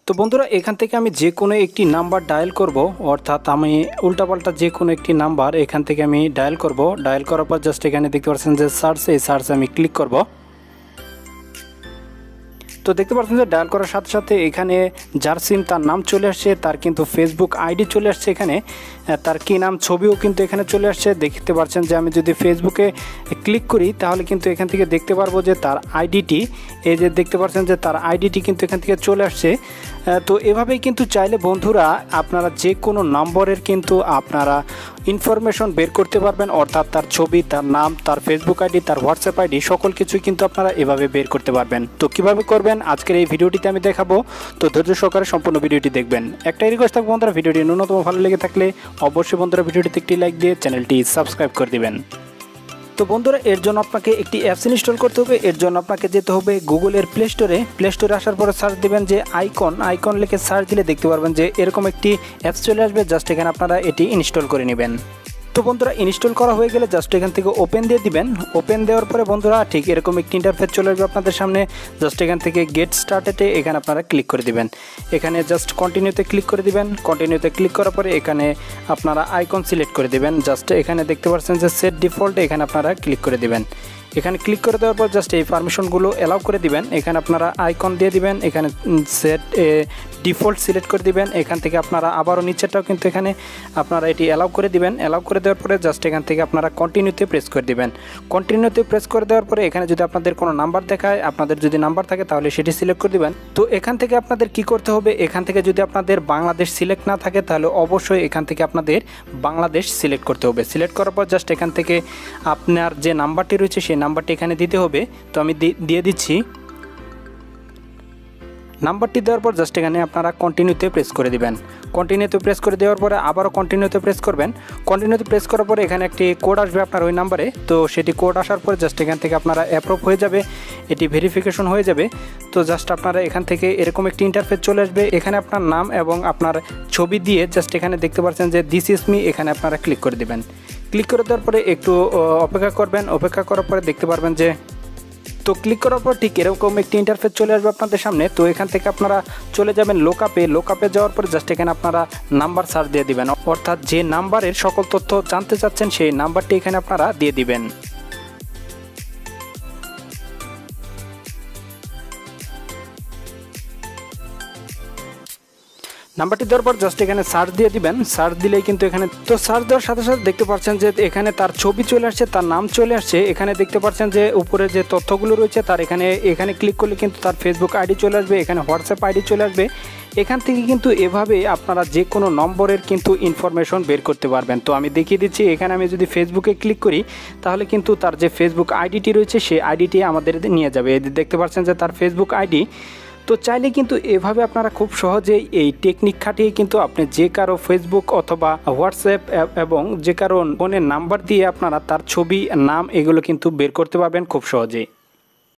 তো বন্ধুরা এখান থেকে আমি যে কোনো একটি নাম্বার ডায়াল করব, অর্থাৎ আমি উল্টাপাল্টা যে কোনো একটি নাম্বার এখান থেকে আমি ডায়াল করব। ডায়াল করার পর জাস্ট এখানে দেখতে পাচ্ছেন যে সার্চ, এই সার্চে আমি ক্লিক করব। তো দেখতে পাচ্ছেন যে ডায়াল করার সাথে সাথে এখানে যার সিম তার নাম চলে আসছে, তার কিন্তু ফেসবুক আইডি চলে আসছে, এখানে তার কী নাম ছবিও কিন্তু এখানে চলে আসছে। দেখতে পাচ্ছেন যে আমি যদি ফেসবুকে ক্লিক করি তাহলে কিন্তু এখান থেকে দেখতে পারবো যে তার আইডিটি, এই যে দেখতে পাচ্ছেন যে তার আইডিটি কিন্তু এখান থেকে চলে আসছে। তো এভাবেই কিন্তু চাইলে বন্ধুরা আপনারা যে কোনো নম্বরের কিন্তু আপনারা ইনফরমেশন বের করতে পারবেন, অর্থাৎ তার ছবি, তার নাম, তার ফেসবুক আইডি, তার হোয়াটসঅ্যাপ আইডি, সকল কিছুই কিন্তু আপনারা এভাবে বের করতে পারবেন। তো কিভাবে করবেন আজকের এই ভিডিওটিতে আমি দেখাবো, তো ধৈর্য সহকারে সম্পূর্ণ ভিডিওটি দেখবেন। একটাই রিকোয়েস্ট থাকবে বন্ধুরা, ভিডিওটি ন্যূনতম ভালো লেগে থাকলে অবশ্যই বন্ধুরা ভিডিওটিতে একটি লাইক দিয়ে চ্যানেলটি সাবস্ক্রাইব করে দিবেন। তো বন্ধুরা এর জন্য আপনাকে একটি অ্যাপস ইনস্টল করতে হবে। এর জন্য আপনাকে যেতে হবে গুগলের প্লে স্টোরে আসার পরে সার্চ দেবেন যে আইকন লিখে সার্চ দিলে দেখতে পারবেন যে এরকম একটি অ্যাপস চলে আসবে। জাস্ট এখানে আপনারা এটি ইনস্টল করে নেবেন। তো বন্ধুরা ইনস্টল করা হয়ে গেলে জাস্ট এখান থেকে ওপেন দিয়ে দিবেন। ওপেন দেওয়ার পরে বন্ধুরা ঠিক এরকম একটি ইন্টারফেস চলে আসবে আপনাদের সামনে। জাস্ট এখান থেকে গেট স্টার্টেডে এখানে আপনারা ক্লিক করে দিবেন। এখানে জাস্ট কন্টিনিউতে ক্লিক করে দিবেন। কন্টিনিউতে ক্লিক করার পরে এখানে আপনারা আইকন সিলেক্ট করে দিবেন। জাস্ট এখানে দেখতে পাচ্ছেন যে সেট ডিফল্ট, এখানে আপনারা ক্লিক করে দিবেন। এখানে ক্লিক করে দেওয়ার পর জাস্ট এই পারমিশনগুলো অ্যালাউ করে দিবেন। এখানে আপনারা আইকন দিয়ে দিবেন, এখানে সেট ডিফল্ট সিলেক্ট করে দিবেন। এখান থেকে আপনারা আবারও নিচেরটাও কিন্তু এখানে আপনারা এটি অ্যালাউ করে দিবেন। অ্যালাউ করে দেওয়ার পরে জাস্ট এখান থেকে আপনারা কন্টিনিউতে প্রেস করে দিবেন। কন্টিনিউতে প্রেস করে দেওয়ার পরে এখানে যদি আপনাদের কোনো নাম্বার দেখায়, আপনাদের যদি নাম্বার থাকে তাহলে সেটি সিলেক্ট করে দিবেন। তো এখান থেকে আপনাদের কি করতে হবে, এখান থেকে যদি আপনাদের বাংলাদেশ সিলেক্ট না থাকে তাহলে অবশ্যই এখান থেকে আপনাদের বাংলাদেশ সিলেক্ট করতে হবে। সিলেক্ট করার পর জাস্ট এখান থেকে আপনার যে নাম্বারটি রয়েছে সেই নাম্বারটি এখানে দিতে হবে। তো আমি দিয়ে দিচ্ছি। নাম্বারটি দেওয়ার পর জাস্ট এখানে আপনারা কন্টিনিউতে প্রেস করে দিবেন। কন্টিনিউতে প্রেস করে দেওয়ার পরে আবারও কন্টিনিউতে প্রেস করবেন। কন্টিনিউতে প্রেস করার পরে এখানে একটি কোড আসবে আপনার ওই নাম্বারে। তো সেটি কোড আসার পরে জাস্ট এখান থেকে আপনারা অ্যাপ্রুভ হয়ে যাবে, এটি ভেরিফিকেশন হয়ে যাবে। তো জাস্ট আপনারা এখান থেকে এরকম একটি ইন্টারফেস চলে আসবে। এখানে আপনার নাম এবং আপনার ছবি দিয়ে জাস্ট এখানে দেখতে পাচ্ছেন যে দিস ইজ মি, এখানে আপনারা ক্লিক করে দেবেন। ক্লিক করে দেওয়ার পরে একটু অপেক্ষা করবেন। অপেক্ষা করার পরে দেখতে পারবেন যে, তো ক্লিক করার পর ঠিক এরকম একটি ইন্টারফেস চলে আসবে আপনাদের সামনে। তো এখান থেকে আপনারা চলে যাবেন লোকআপে যাওয়ার পরে জাস্ট এখানে আপনারা নাম্বার সার্চ দিয়ে দিবেন, অর্থাৎ যে নাম্বারের সকল তথ্য জানতে চাচ্ছেন সেই নাম্বারটি এখানে আপনারা দিয়ে দিবেন। নাম্বারটি দেওয়ার পর জাস্ট এখানে সার্চ দিয়ে দিবেন। সার্চ দিলেই কিন্তু এখানে, তো সার্চ দেওয়ার সাথে সাথে দেখতে পাচ্ছেন যে এখানে তার ছবি চলে আসছে, তার নাম চলে আসছে। এখানে দেখতে পাচ্ছেন যে উপরে যে তথ্যগুলো রয়েছে তার এখানে ক্লিক করলে কিন্তু তার ফেসবুক আইডি চলে আসবে, এখানে হোয়াটসঅ্যাপ আইডি চলে আসবে। এখান থেকে কিন্তু এভাবে আপনারা যে কোনো নম্বরের কিন্তু ইনফরমেশন বের করতে পারবেন। তো আমি দেখিয়ে দিচ্ছি। এখানে আমি যদি ফেসবুকে ক্লিক করি তাহলে কিন্তু তার যে ফেসবুক আইডিটি রয়েছে সেই আইডিটি আমাদের নিয়ে যাবে। দেখতে পাচ্ছেন যে তার ফেসবুক আইডি। তো চাইলে কিন্তু এভাবে আপনারা খুব সহজেই এই টেকনিক খাটিয়ে কিন্তু আপনি যে কারো ফেসবুক অথবা হোয়াটসঅ্যাপ এবং যে কারো ফোনের নাম্বার দিয়ে আপনারা তার ছবি, নাম এগুলো কিন্তু বের করতে পারবেন খুব সহজেই।